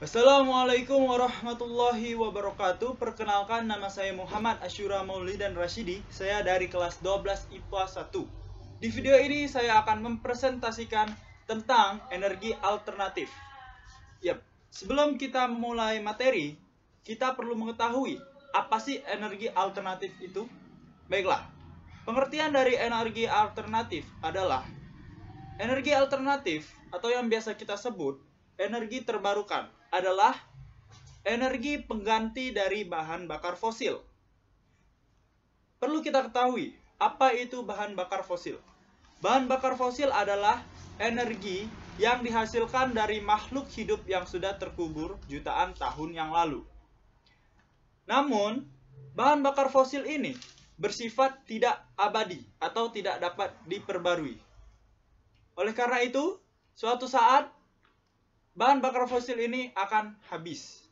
Assalamualaikum warahmatullahi wabarakatuh. Perkenalkan, nama saya Muhammad Asyura Maulidan Rashidi. Saya dari kelas 12 IPA 1. Di video ini saya akan mempresentasikan tentang energi alternatif. Sebelum kita memulai materi, kita perlu mengetahui apa sih energi alternatif itu. Baiklah, pengertian dari energi alternatif adalah energi alternatif atau yang biasa kita sebut energi terbarukan adalah energi pengganti dari bahan bakar fosil. Perlu kita ketahui, apa itu bahan bakar fosil? Bahan bakar fosil adalah energi yang dihasilkan dari makhluk hidup yang sudah terkubur jutaan tahun yang lalu. Namun, bahan bakar fosil ini bersifat tidak abadi atau tidak dapat diperbarui. Oleh karena itu, suatu saat bahan bakar fosil ini akan habis.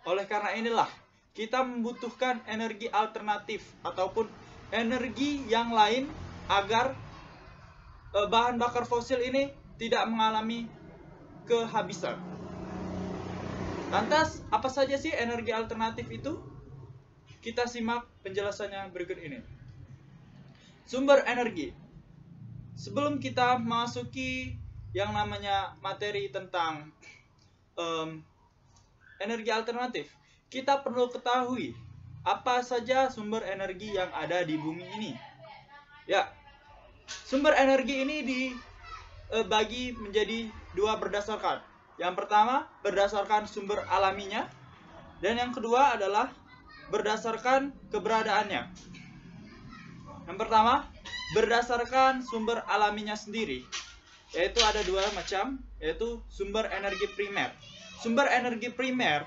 Oleh karena inilah, kita membutuhkan energi alternatif ataupun energi yang lain agar bahan bakar fosil ini tidak mengalami kehabisan. Lantas, apa saja sih energi alternatif itu? Kita simak penjelasannya berikut ini. Sumber energi. Sebelum kita memasuki yang namanya materi tentang energi alternatif, kita perlu ketahui apa saja sumber energi yang ada di bumi ini. Sumber energi ini dibagi menjadi dua berdasarkan. Yang pertama berdasarkan sumber alaminya, dan yang kedua adalah berdasarkan keberadaannya. Yang pertama berdasarkan sumber alaminya sendiri, yaitu ada dua macam, yaitu sumber energi primer. Sumber energi primer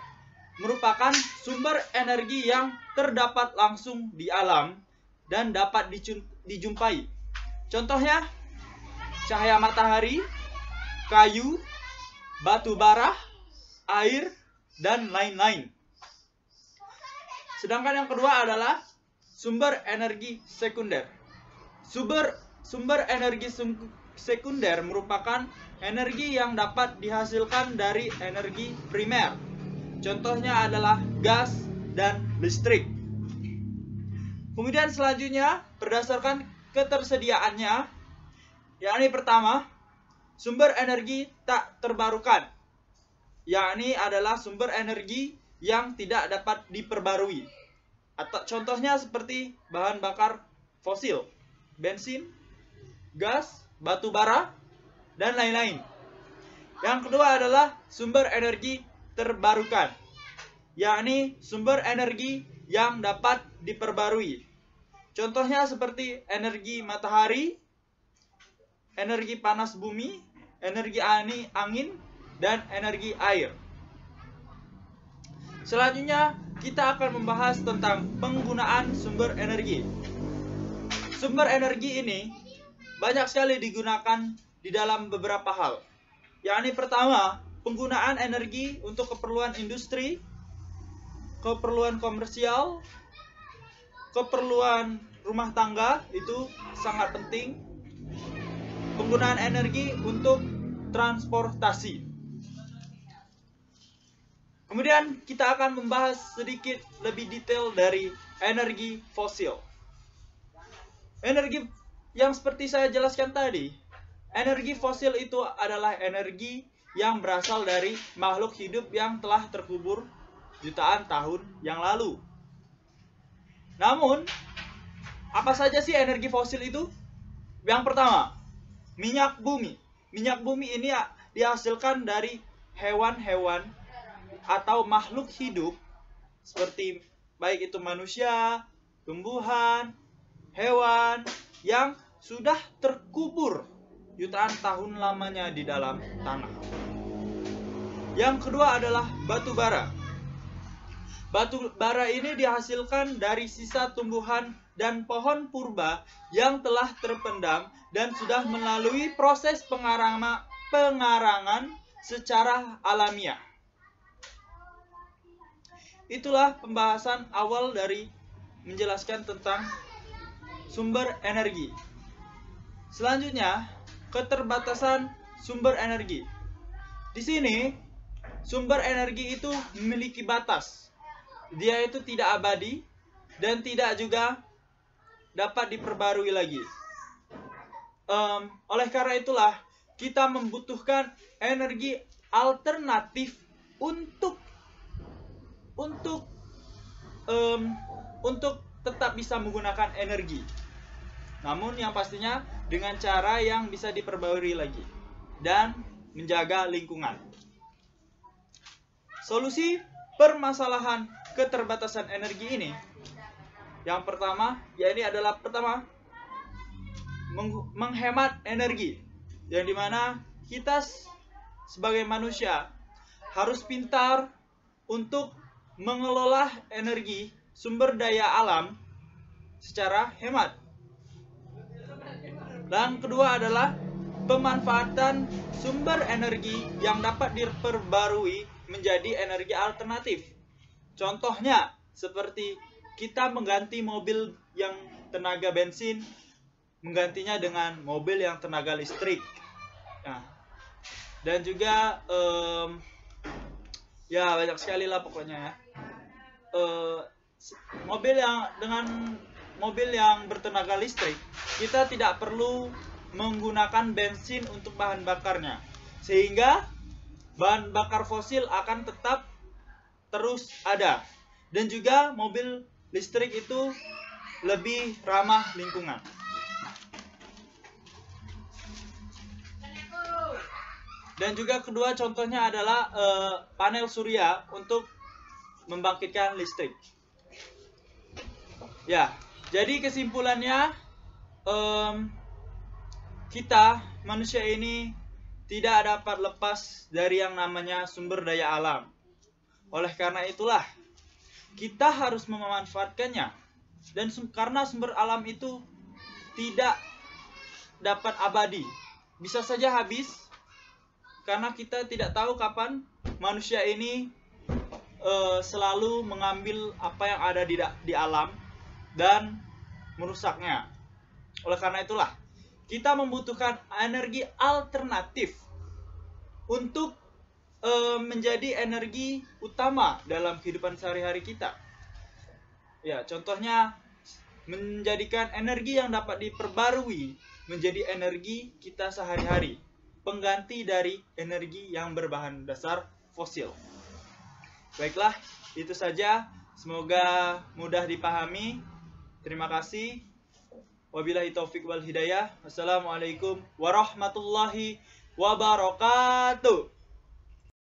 merupakan sumber energi yang terdapat langsung di alam dan dapat dijumpai. Contohnya, cahaya matahari, kayu, batu bara, air, dan lain-lain. Sedangkan yang kedua adalah sumber energi sekunder. Sumber energi sekunder merupakan energi yang dapat dihasilkan dari energi primer. Contohnya adalah gas dan listrik. Kemudian selanjutnya berdasarkan ketersediaannya, yakni pertama, sumber energi tak terbarukan, yakni adalah sumber energi yang tidak dapat diperbarui. Atau contohnya seperti bahan bakar fosil, bensin, gas, batu bara, dan lain-lain. Yang kedua adalah sumber energi terbarukan, yakni sumber energi yang dapat diperbarui. Contohnya seperti energi matahari, energi panas bumi, energi angin, dan energi air. Selanjutnya kita akan membahas tentang penggunaan sumber energi. Sumber energi ini banyak sekali digunakan di dalam beberapa hal. Yakni pertama, penggunaan energi untuk keperluan industri, keperluan komersial, keperluan rumah tangga, itu sangat penting. Penggunaan energi untuk transportasi. Kemudian kita akan membahas sedikit lebih detail dari energi fosil. Energi yang seperti saya jelaskan tadi, energi fosil itu adalah energi yang berasal dari makhluk hidup yang telah terkubur jutaan tahun yang lalu. Namun, apa saja sih energi fosil itu? Yang pertama, minyak bumi. Minyak bumi ini dihasilkan dari hewan-hewan atau makhluk hidup seperti baik itu manusia, tumbuhan, hewan yang sudah terkubur jutaan tahun lamanya di dalam tanah. Yang kedua adalah batu bara. Batu bara ini dihasilkan dari sisa tumbuhan dan pohon purba yang telah terpendam dan sudah melalui proses pengarangan secara alamiah. Itulah pembahasan awal dari menjelaskan tentang sumber energi. Selanjutnya, keterbatasan sumber energi. Di sini sumber energi itu memiliki batas. Dia itu tidak abadi dan tidak juga dapat diperbarui lagi. Oleh karena itulah kita membutuhkan energi alternatif untuk tetap bisa menggunakan energi. Namun yang pastinya dengan cara yang bisa diperbarui lagi dan menjaga lingkungan. Solusi permasalahan keterbatasan energi ini yang pertama, menghemat energi, yang dimana kita sebagai manusia harus pintar untuk mengelola energi sumber daya alam secara hemat. Dan kedua adalah pemanfaatan sumber energi yang dapat diperbarui menjadi energi alternatif. Contohnya seperti kita mengganti mobil yang tenaga bensin, menggantinya dengan mobil yang tenaga listrik. Nah, dan juga ya banyak sekali lah pokoknya ya. Mobil yang bertenaga listrik, kita tidak perlu menggunakan bensin untuk bahan bakarnya, sehingga bahan bakar fosil akan tetap terus ada. Dan juga mobil listrik itu lebih ramah lingkungan. Dan juga kedua contohnya adalah panel surya untuk membangkitkan listrik. Ya, jadi kesimpulannya kita manusia ini tidak dapat lepas dari yang namanya sumber daya alam. Oleh karena itulah kita harus memanfaatkannya. Dan karena sumber alam itu tidak dapat abadi, bisa saja habis, karena kita tidak tahu kapan manusia ini selalu mengambil apa yang ada di alam dan merusaknya. Oleh karena itulah kita membutuhkan energi alternatif untuk menjadi energi utama dalam kehidupan sehari-hari kita. Ya, contohnya menjadikan energi yang dapat diperbarui menjadi energi kita sehari-hari, pengganti dari energi yang berbahan dasar fosil. Baiklah, itu saja. Semoga mudah dipahami. Terima kasih. Wabillahi taufik wal hidayah. Wassalamualaikum warahmatullahi wabarakatuh.